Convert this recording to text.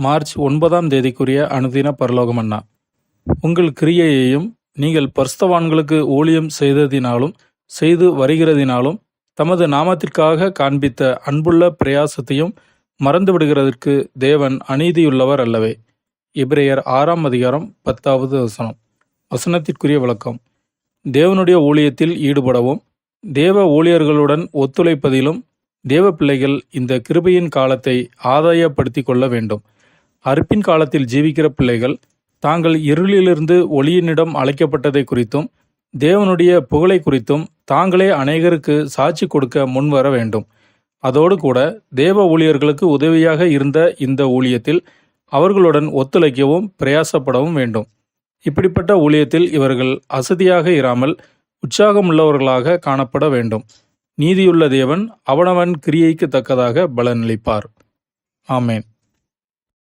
March 9ஆம் தேதிக்குரிய அனுதின பரலோக மன்னா. உங்கள் கிரியையையும் நீங்கள் பரிசுத்தவான்களுக்கு ஊழியம் செய்ததினாலும் செய்து வருகிறதினாலும் தமது நாமத்திற்காக காண்பித்த அன்புள்ள பிரயாசத்தையும் மறந்துவிடுகிறதற்கு தேவன் அநீதியுள்ளவர் அல்லவே. எபிரேயர் 6ஆம் அதிகாரம் 10வது வசனம். வசனத்திற்குரிய விளக்கம். தேவனுடைய ஊழியத்தில் ஈடுபடவும் தேவ ஊழியர்களுடன் ஒத்துழைப்பதிலும் தேவ பிள்ளைகள் இந்த கிருபையின் காலத்தை ஆதாயப்படுத்தி கொள்ள வேண்டும். அறுப்பின் காலத்தில் ஜீவிக்கிற பிள்ளைகள் தாங்கள் இருளிலிருந்து ஒளியினிடம் அழைக்கப்பட்டதை குறித்தும் தேவனுடைய புகழை குறித்தும் தாங்களே அநேகருக்கு சாட்சி கொடுக்க முன்வர வேண்டும். அதோடு கூட தேவ ஊழியர்களுக்கு உதவியாக இருந்த இந்த ஊழியத்தில் அவர்களுடன் ஒத்துழைக்கவும் பிரயாசப்படவும் வேண்டும். இப்படிப்பட்ட ஊழியத்தில் இவர்கள் அசதியாக இராமல் உற்சாகமுள்ளவர்களாக காணப்பட வேண்டும். நீதியுள்ள தேவன் அவனவன் கிரியைக்கு தக்கதாக பலனளிப்பார். ஆமேன்.